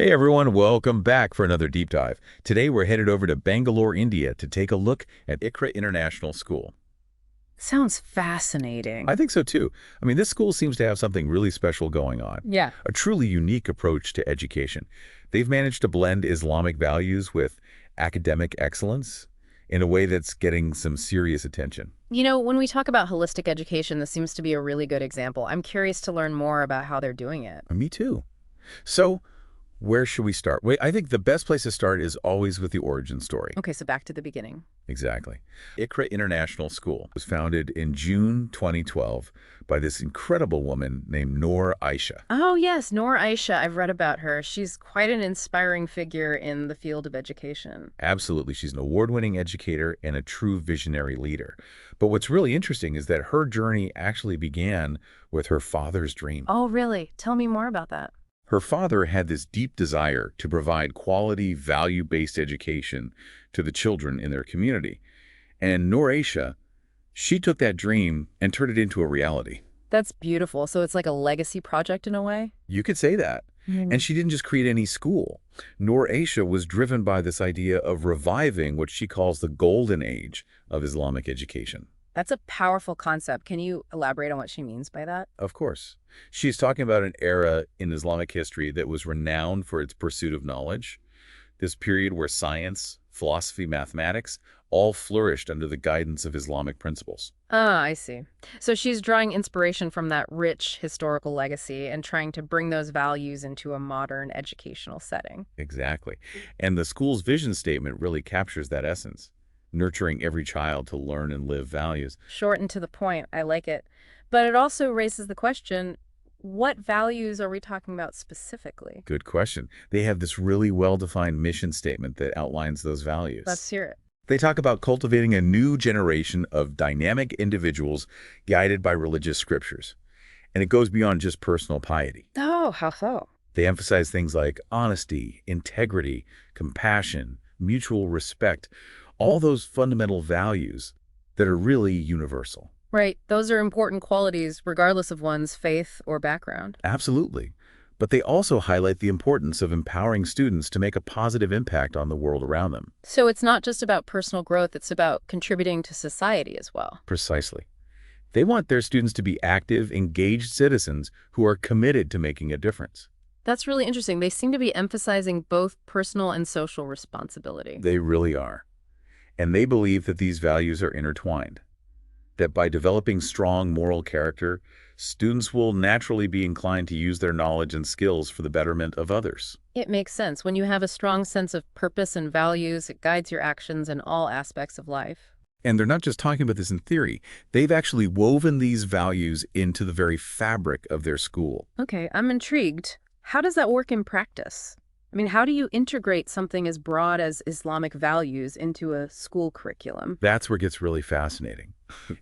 Hey everyone, welcome back for another deep dive. Today we're headed over to Bangalore, India to take a look at Iqra International School. Sounds I fascinating. think so too. This school seems to have something really special going on, Yeah. a truly unique approach to education. They've managed to blend Islamic values with academic excellence in a way that's getting some serious attention. When we talk about holistic education, this seems to be a really good example. I'm curious to learn more about how they're doing it. Me too. So, where should we start? Wait, I think the best place to start is always with the origin story. Okay, so back to the beginning. Exactly. Iqra International School was founded in June 2012 by this incredible woman named Noor Aisha. Oh, yes, Noor Aisha. I've read about her. She's quite an inspiring figure in the field of education. Absolutely, she's an award-winning educator and a true visionary leader. But what's really interesting is that her journey actually began with her father's dream. Oh, really? Tell me more about that. Her father had this deep desire to provide quality, value-based education to the children in their community. And Noor Aisha, she took that dream and turned it into a reality. That's beautiful. So it's like a legacy project in a way? You could say that. And she didn't just create any school. Noor Aisha was driven by this idea of reviving what she calls the golden age of Islamic education. That's a powerful concept. Can you elaborate on what she means by that? Of course. She's talking about an era in Islamic history that was renowned for its pursuit of knowledge. This period where science, philosophy, mathematics all flourished under the guidance of Islamic principles. Ah, I see. So she's drawing inspiration from that rich historical legacy and trying to bring those values into a modern educational setting. Exactly. And the school's vision statement really captures that essence, nurturing every child to learn and live values. Short and to the point. I like it. But it also raises the question, what values are we talking about specifically? Good question. They have this really well-defined mission statement that outlines those values. Let's hear it. They talk about cultivating a new generation of dynamic individuals guided by religious scriptures. And it goes beyond just personal piety. Oh, how so? They emphasize things like honesty, integrity, compassion, mutual respect, all those fundamental values that are really universal. Right. Those are important qualities regardless of one's faith or background. Absolutely. But they also highlight the importance of empowering students to make a positive impact on the world around them. So it's not just about personal growth, it's about contributing to society as well. Precisely. They want their students to be active, engaged citizens who are committed to making a difference. That's really interesting. They seem to be emphasizing both personal and social responsibility. They really are. And they believe that these values are intertwined, that by developing strong moral character, students will naturally be inclined to use their knowledge and skills for the betterment of others. It makes sense. When you have a strong sense of purpose and values, it guides your actions in all aspects of life. And they're not just talking about this in theory. They've actually woven these values into the very fabric of their school. Okay, I'm intrigued. How does that work in practice? How do you integrate something as broad as Islamic values into a school curriculum? That's where it gets really fascinating.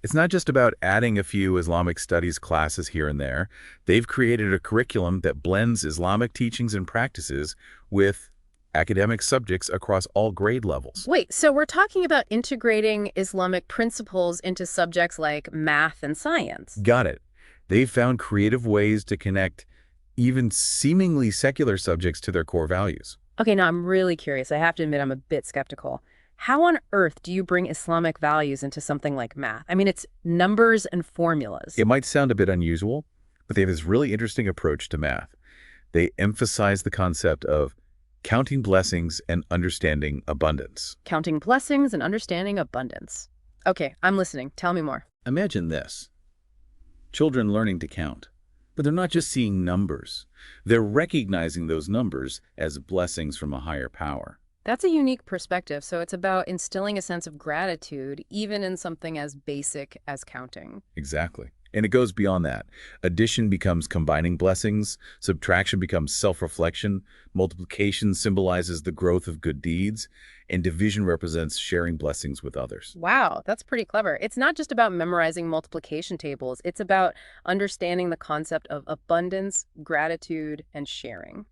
It's not just about adding a few Islamic studies classes here and there. They've created a curriculum that blends Islamic teachings and practices with academic subjects across all grade levels. Wait, so we're talking about integrating Islamic principles into subjects like math and science. Got it. They've found creative ways to connect even seemingly secular subjects to their core values. Okay, now I'm really curious. I have to admit I'm a bit skeptical. How on earth do you bring Islamic values into something like math? It's numbers and formulas. It might sound a bit unusual, but they have this really interesting approach to math. They emphasize the concept of counting blessings and understanding abundance. Counting blessings and understanding abundance. Okay, I'm listening. Tell me more. Imagine this. Children learning to count. But they're not just seeing numbers. They're recognizing those numbers as blessings from a higher power. That's a unique perspective. So it's about instilling a sense of gratitude, even in something as basic as counting. Exactly. And it goes beyond that. Addition becomes combining blessings, subtraction becomes self-reflection, multiplication symbolizes the growth of good deeds, and division represents sharing blessings with others. Wow, that's pretty clever. It's not just about memorizing multiplication tables. It's about understanding the concept of abundance, gratitude, and sharing.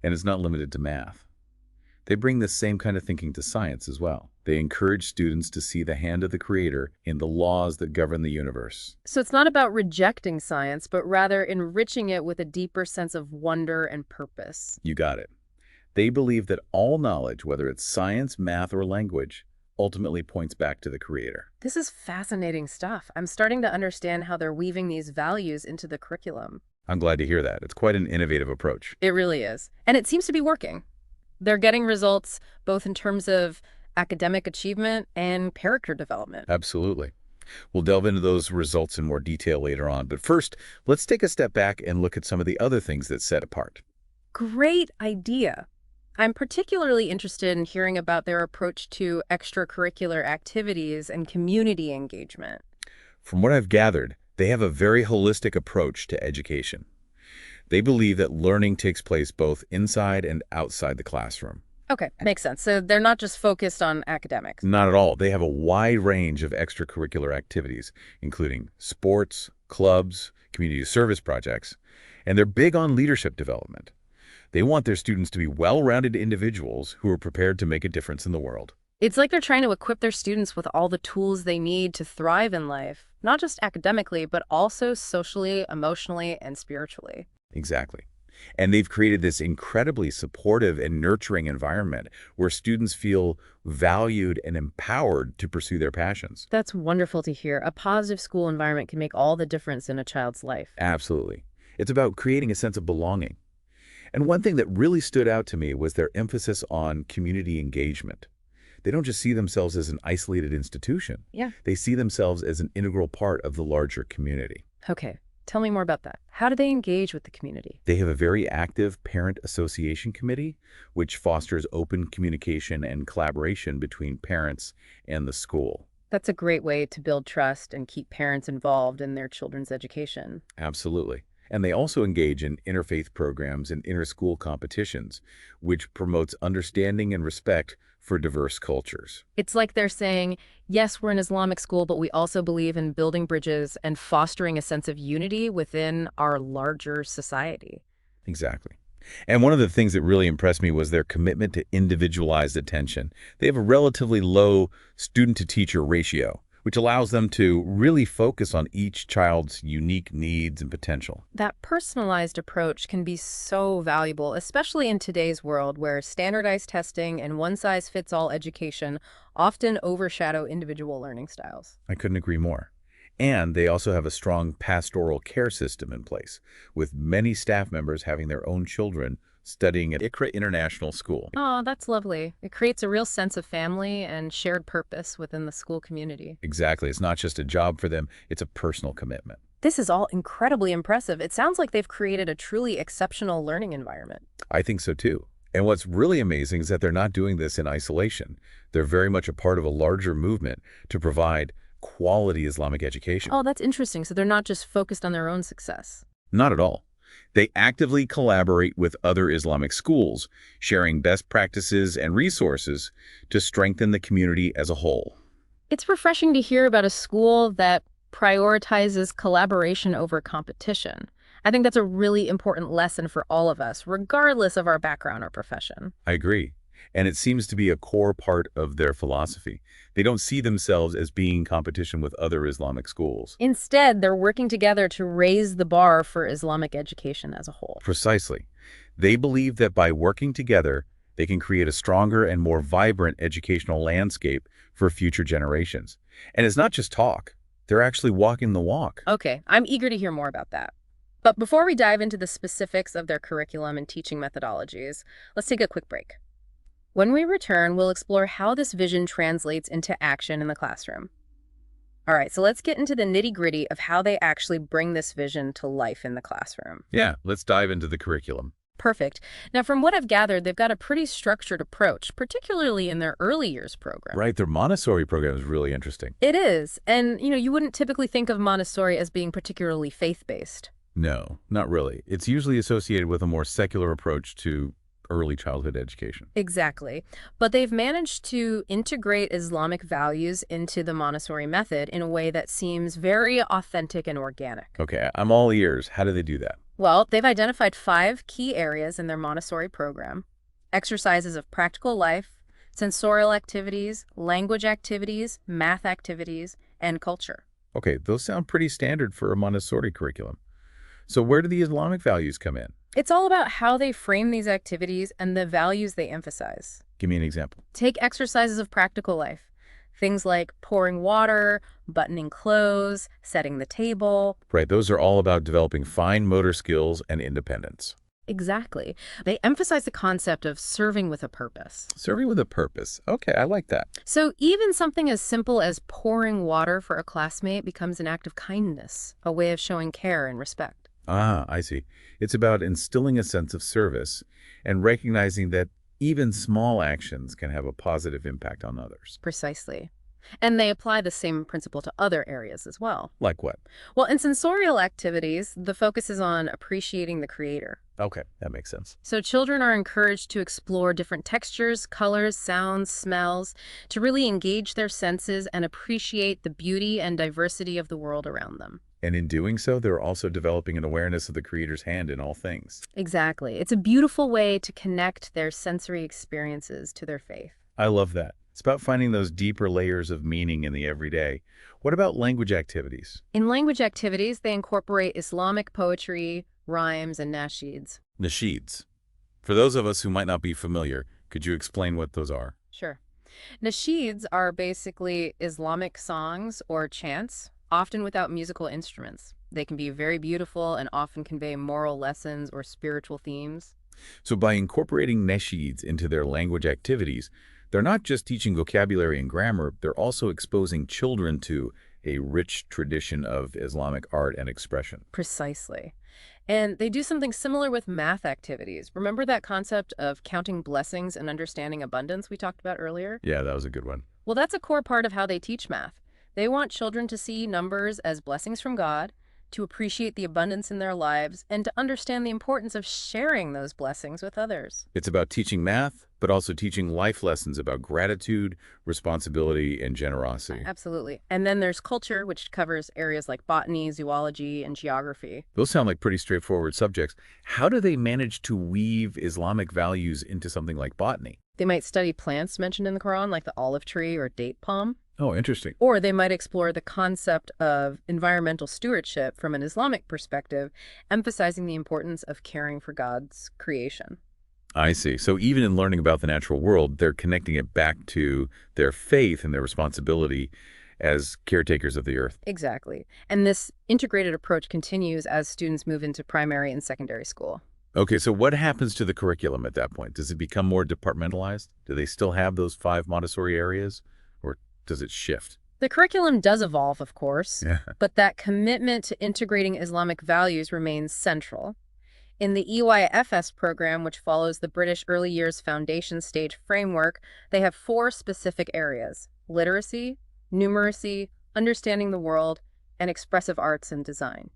And it's not limited to math. They bring this same kind of thinking to science as well. They encourage students to see the hand of the Creator in the laws that govern the universe. So it's not about rejecting science, but rather enriching it with a deeper sense of wonder and purpose. You got it. They believe that all knowledge, whether it's science, math, or language, ultimately points back to the Creator. This is fascinating stuff. I'm starting to understand how they're weaving these values into the curriculum. I'm glad to hear that. It's quite an innovative approach. It really is. And it seems to be working. They're getting results both in terms of academic achievement and character development. Absolutely. We'll delve into those results in more detail later on. But first, let's take a step back and look at some of the other things that set apart. Great idea. I'm particularly interested in hearing about their approach to extracurricular activities and community engagement. From what I've gathered, they have a very holistic approach to education. They believe that learning takes place both inside and outside the classroom. Okay, makes sense. So they're not just focused on academics. Not at all. They have a wide range of extracurricular activities, including sports, clubs, community service projects, and they're big on leadership development. They want their students to be well-rounded individuals who are prepared to make a difference in the world. It's like they're trying to equip their students with all the tools they need to thrive in life, not just academically, but also socially, emotionally, and spiritually. Exactly. And they've created this incredibly supportive and nurturing environment where students feel valued and empowered to pursue their passions. That's wonderful to hear. A positive school environment can make all the difference in a child's life. Absolutely. It's about creating a sense of belonging. And one thing that really stood out to me was their emphasis on community engagement. They don't just see themselves as an isolated institution. Yeah. They see themselves as an integral part of the larger community. Okay, tell me more about that. How do they engage with the community? They have a very active parent association committee, which fosters open communication and collaboration between parents and the school. That's a great way to build trust and keep parents involved in their children's education. Absolutely. And they also engage in interfaith programs and inter-school competitions, which promotes understanding and respect for diverse cultures. It's like they're saying, yes, we're an Islamic school, but we also believe in building bridges and fostering a sense of unity within our larger society. Exactly. And one of the things that really impressed me was their commitment to individualized attention. They have a relatively low student-to-teacher ratio, which allows them to really focus on each child's unique needs and potential. That personalized approach can be so valuable, especially in today's world where standardized testing and one-size-fits-all education often overshadow individual learning styles. I couldn't agree more. And they also have a strong pastoral care system in place, with many staff members having their own children studying at Iqra International School. Oh, that's lovely. It creates a real sense of family and shared purpose within the school community. Exactly. It's not just a job for them, it's a personal commitment. This is all incredibly impressive. It sounds like they've created a truly exceptional learning environment. I think so too. And what's really amazing is that they're not doing this in isolation. They're very much a part of a larger movement to provide quality Islamic education. Oh, that's interesting. So they're not just focused on their own success. Not at all. They actively collaborate with other Islamic schools, sharing best practices and resources to strengthen the community as a whole. It's refreshing to hear about a school that prioritizes collaboration over competition. I think that's a really important lesson for all of us, regardless of our background or profession. I agree. And it seems to be a core part of their philosophy. They don't see themselves as being in competition with other Islamic schools. Instead, they're working together to raise the bar for Islamic education as a whole. Precisely. They believe that by working together, they can create a stronger and more vibrant educational landscape for future generations. And it's not just talk. They're actually walking the walk. Okay, I'm eager to hear more about that. But before we dive into the specifics of their curriculum and teaching methodologies, let's take a quick break. When we return, we'll explore how this vision translates into action in the classroom. All right, so let's get into the nitty-gritty of how they actually bring this vision to life in the classroom. Yeah, let's dive into the curriculum. Perfect. Now, from what I've gathered, they've got a pretty structured approach, particularly in their early years program. Right, their Montessori program is really interesting. It is. And, you wouldn't typically think of Montessori as being particularly faith-based. No, not really. It's usually associated with a more secular approach to early childhood education. Exactly. But they've managed to integrate Islamic values into the Montessori method in a way that seems very authentic and organic. Okay, I'm all ears. How do they do that? Well, they've identified 5 key areas in their Montessori program: exercises of practical life, sensorial activities, language activities, math activities, and culture. Okay, those sound pretty standard for a Montessori curriculum. So where do the Islamic values come in? It's all about how they frame these activities and the values they emphasize. Give me an example. Take exercises of practical life. Things like pouring water, buttoning clothes, setting the table. Right, those are all about developing fine motor skills and independence. Exactly. They emphasize the concept of serving with a purpose. Serving with a purpose. Okay, I like that. So even something as simple as pouring water for a classmate becomes an act of kindness, a way of showing care and respect. Ah, I see. It's about instilling a sense of service and recognizing that even small actions can have a positive impact on others. Precisely. And they apply the same principle to other areas as well. Like what? Well, in sensorial activities, the focus is on appreciating the creator. Okay, that makes sense. So children are encouraged to explore different textures, colors, sounds, smells, to really engage their senses and appreciate the beauty and diversity of the world around them. And in doing so, they're also developing an awareness of the Creator's hand in all things. Exactly. It's a beautiful way to connect their sensory experiences to their faith. I love that. It's about finding those deeper layers of meaning in the everyday. What about language activities? In language activities, they incorporate Islamic poetry, rhymes, and nasheeds. Nasheeds. For those of us who might not be familiar, could you explain what those are? Sure. Nasheeds are basically Islamic songs or chants, often without musical instruments. They can be very beautiful and often convey moral lessons or spiritual themes. So by incorporating nasheeds into their language activities, they're not just teaching vocabulary and grammar, they're also exposing children to a rich tradition of Islamic art and expression. Precisely. And they do something similar with math activities. Remember that concept of counting blessings and understanding abundance we talked about earlier? Yeah, that was a good one. Well, that's a core part of how they teach math. They want children to see numbers as blessings from God, to appreciate the abundance in their lives, and to understand the importance of sharing those blessings with others. It's about teaching math, but also teaching life lessons about gratitude, responsibility, and generosity. Absolutely. And then there's culture, which covers areas like botany, zoology, and geography. Those sound like pretty straightforward subjects. How do they manage to weave Islamic values into something like botany? They might study plants mentioned in the Quran, like the olive tree or date palm. Oh, interesting. Or they might explore the concept of environmental stewardship from an Islamic perspective, emphasizing the importance of caring for God's creation. I see. So even in learning about the natural world, they're connecting it back to their faith and their responsibility as caretakers of the earth. Exactly. And this integrated approach continues as students move into primary and secondary school. Okay, so what happens to the curriculum at that point? Does it become more departmentalized? Do they still have those 5 Montessori areas, or does it shift? The curriculum does evolve, of course, Yeah. but that commitment to integrating Islamic values remains central. In the EYFS program, which follows the British Early Years Foundation Stage framework, they have 4 specific areas: literacy, numeracy, understanding the world, and expressive arts and design.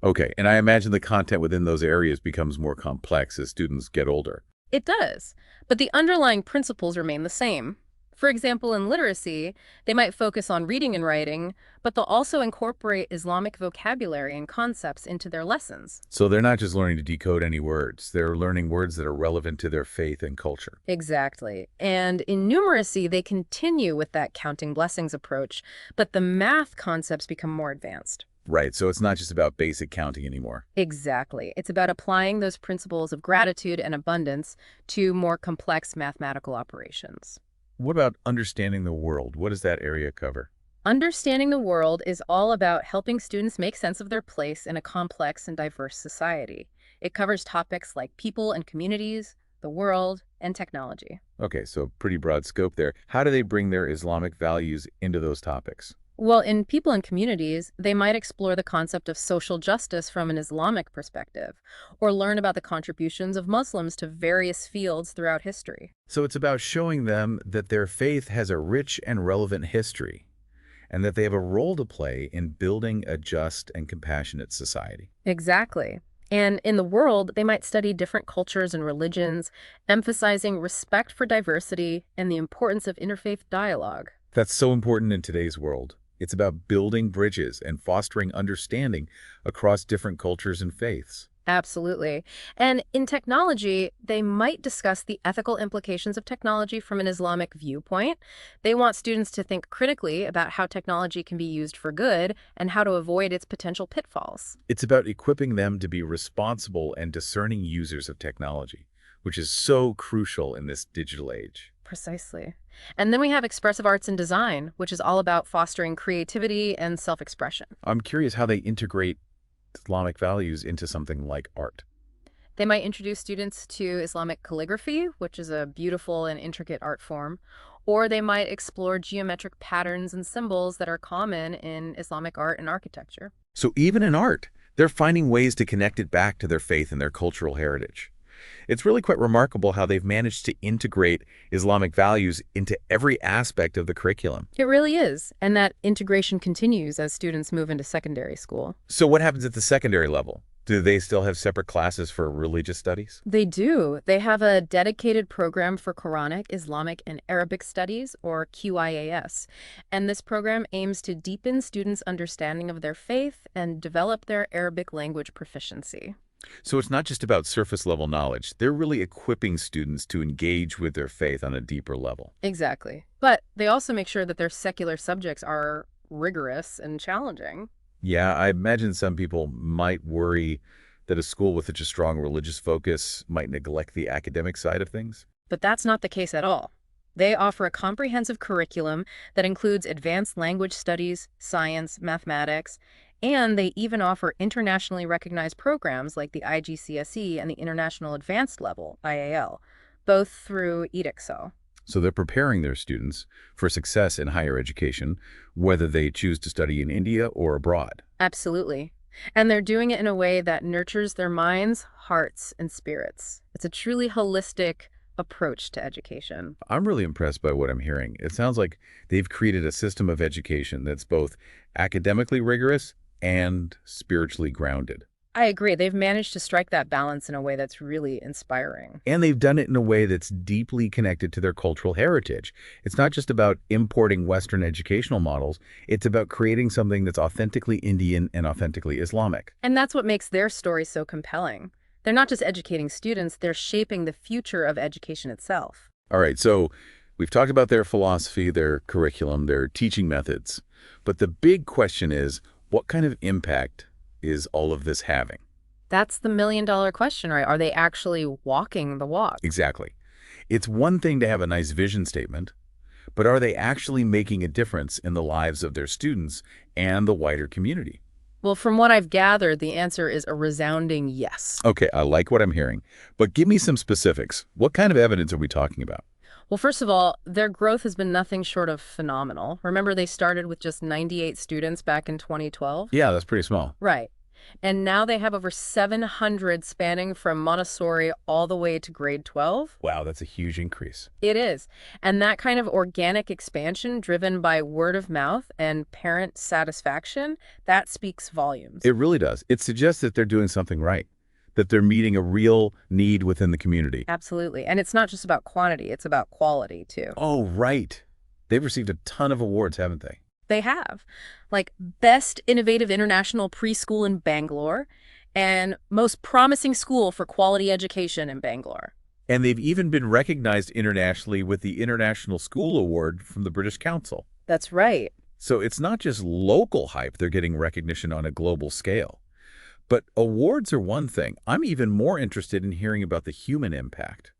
Okay, and I imagine the content within those areas becomes more complex as students get older. It does, but the underlying principles remain the same. For example, in literacy, they might focus on reading and writing, but they'll also incorporate Islamic vocabulary and concepts into their lessons. So they're not just learning to decode any words, they're learning words that are relevant to their faith and culture. Exactly. And in numeracy, they continue with that counting blessings approach, but the math concepts become more advanced. Right, so it's not just about basic counting anymore. Exactly. It's about applying those principles of gratitude and abundance to more complex mathematical operations. What about understanding the world? What does that area cover? Understanding the world is all about helping students make sense of their place in a complex and diverse society. It covers topics like people and communities, the world, and technology. Okay, so pretty broad scope there. How do they bring their Islamic values into those topics? Well, in people and communities, they might explore the concept of social justice from an Islamic perspective, or learn about the contributions of Muslims to various fields throughout history. So it's about showing them that their faith has a rich and relevant history, and that they have a role to play in building a just and compassionate society. Exactly. And in the world, they might study different cultures and religions, emphasizing respect for diversity and the importance of interfaith dialogue. That's so important in today's world. It's about building bridges and fostering understanding across different cultures and faiths. Absolutely. And in technology, they might discuss the ethical implications of technology from an Islamic viewpoint. They want students to think critically about how technology can be used for good and how to avoid its potential pitfalls. It's about equipping them to be responsible and discerning users of technology, which is so crucial in this digital age. Precisely. And then we have expressive arts and design, which is all about fostering creativity and self-expression. I'm curious how they integrate Islamic values into something like art. They might introduce students to Islamic calligraphy, which is a beautiful and intricate art form, or they might explore geometric patterns and symbols that are common in Islamic art and architecture. So even in art, they're finding ways to connect it back to their faith and their cultural heritage. It's really quite remarkable how they've managed to integrate Islamic values into every aspect of the curriculum. It really is, and that integration continues as students move into secondary school. So what happens at the secondary level? Do they still have separate classes for religious studies? They do. They have a dedicated program for Quranic, Islamic, and Arabic studies, or QIAS. And this program aims to deepen students' understanding of their faith and develop their Arabic language proficiency. So it's not just about surface level knowledge. They're really equipping students to engage with their faith on a deeper level. Exactly. But they also make sure that their secular subjects are rigorous and challenging. Yeah, I imagine some people might worry that a school with such a strong religious focus might neglect the academic side of things. But that's not the case at all. They offer a comprehensive curriculum that includes advanced language studies, science, mathematics, and they even offer internationally recognized programs like the IGCSE and the International Advanced Level, IAL, both through Edexcel. So they're preparing their students for success in higher education, whether they choose to study in India or abroad. Absolutely. And they're doing it in a way that nurtures their minds, hearts, and spirits. It's a truly holistic approach to education. I'm really impressed by what I'm hearing. It sounds like they've created a system of education that's both academically rigorous and spiritually grounded. I agree. They've managed to strike that balance in a way that's really inspiring. And they've done it in a way that's deeply connected to their cultural heritage. It's not just about importing Western educational models. It's about creating something that's authentically Indian and authentically Islamic. And that's what makes their story so compelling. They're not just educating students, they're shaping the future of education itself. All right, so we've talked about their philosophy, their curriculum, their teaching methods. But the big question is, what kind of impact is all of this having? That's the million-dollar question, right? Are they actually walking the walk? Exactly. It's one thing to have a nice vision statement, but are they actually making a difference in the lives of their students and the wider community? Well, from what I've gathered, the answer is a resounding yes. Okay, I like what I'm hearing, but give me some specifics. What kind of evidence are we talking about? Well, first of all, their growth has been nothing short of phenomenal. Remember, they started with just 98 students back in 2012? Yeah, that's pretty small. Right. And now they have over 700 spanning from Montessori all the way to grade 12. Wow, that's a huge increase. It is. And that kind of organic expansion driven by word of mouth and parent satisfaction, that speaks volumes. It really does. It suggests that they're doing something right, that they're meeting a real need within the community. Absolutely. And it's not just about quantity, it's about quality too. Oh, right. They've received a ton of awards, haven't they? They have, like Best Innovative International Preschool in Bangalore and Most Promising School for Quality Education in Bangalore. And they've even been recognized internationally with the International School Award from the British Council. That's right. So it's not just local hype, they're getting recognition on a global scale. But awards are one thing. I'm even more interested in hearing about the human impact.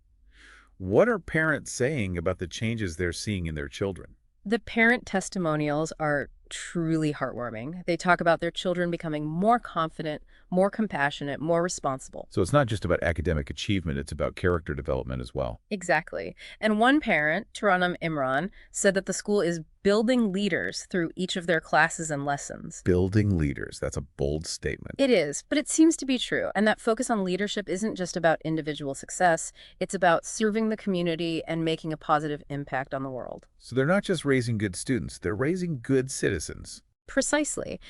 What are parents saying about the changes they're seeing in their children? The parent testimonials are truly heartwarming. They talk about their children becoming more confident, more compassionate, more responsible. So it's not just about academic achievement, it's about character development as well. Exactly. And one parent, Taranum Imran, said that the school is building leaders through each of their classes and lessons. Building leaders, that's a bold statement. It is, but it seems to be true. And that focus on leadership isn't just about individual success. It's about serving the community and making a positive impact on the world. So they're not just raising good students, they're raising good citizens. Precisely.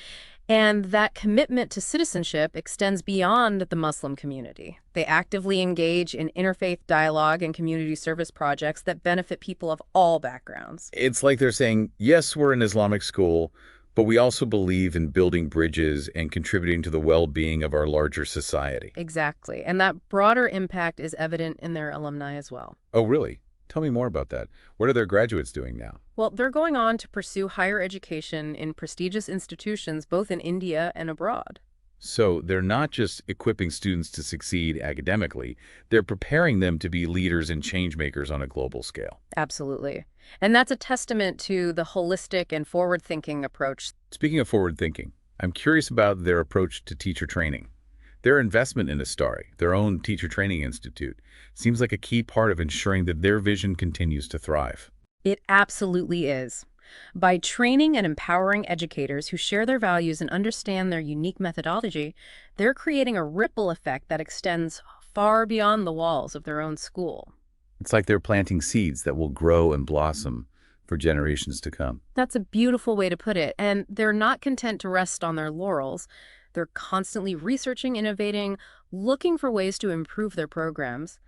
And that commitment to citizenship extends beyond the Muslim community. They actively engage in interfaith dialogue and community service projects that benefit people of all backgrounds. It's like they're saying, yes, we're an Islamic school, But we also believe in building bridges and contributing to the well-being of our larger society. Exactly. And that broader impact is evident in their alumni as well. Oh, really? Tell me more about that. What are their graduates doing now? Well, they're going on to pursue higher education in prestigious institutions both in India and abroad. So they're not just equipping students to succeed academically, they're preparing them to be leaders and change makers on a global scale. Absolutely. And that's a testament to the holistic and forward-thinking approach. Speaking of forward thinking, I'm curious about their approach to teacher training. Their investment in Astari, their own teacher training institute, seems like a key part of ensuring that their vision continues to thrive. It absolutely is. By training and empowering educators who share their values and understand their unique methodology, they're creating a ripple effect that extends far beyond the walls of their own school. It's like they're planting seeds that will grow and blossom for generations to come. That's a beautiful way to put it. And they're not content to rest on their laurels. They're constantly researching, innovating, looking for ways to improve their programs.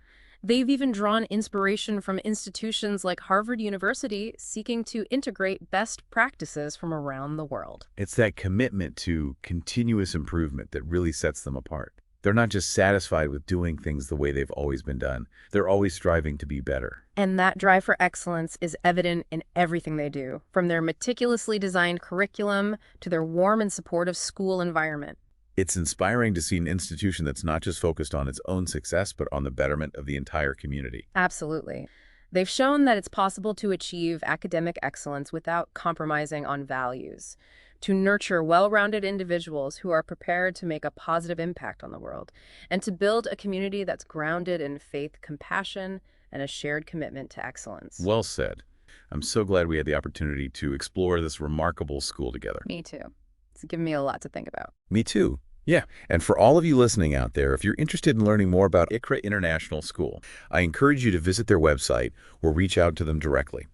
They've even drawn inspiration from institutions like Harvard University, seeking to integrate best practices from around the world. It's that commitment to continuous improvement that really sets them apart. They're not just satisfied with doing things the way they've always been done. They're always striving to be better. And that drive for excellence is evident in everything they do, from their meticulously designed curriculum to their warm and supportive school environment. It's inspiring to see an institution that's not just focused on its own success, but on the betterment of the entire community. Absolutely. They've shown that it's possible to achieve academic excellence without compromising on values, to nurture well-rounded individuals who are prepared to make a positive impact on the world, and to build a community that's grounded in faith, compassion, and a shared commitment to excellence. Well said. I'm so glad we had the opportunity to explore this remarkable school together. Me too. It's given me a lot to think about. Me too. Yeah, and for all of you listening out there, if you're interested in learning more about Iqra International School, I encourage you to visit their website or reach out to them directly.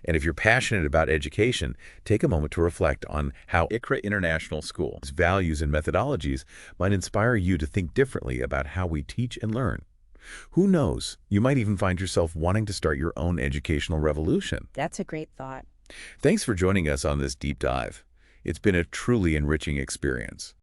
And if you're passionate about education, take a moment to reflect on how Iqra International School's values and methodologies might inspire you to think differently about how we teach and learn. Who knows, you might even find yourself wanting to start your own educational revolution. That's a great thought. Thanks for joining us on this deep dive. It's been a truly enriching experience.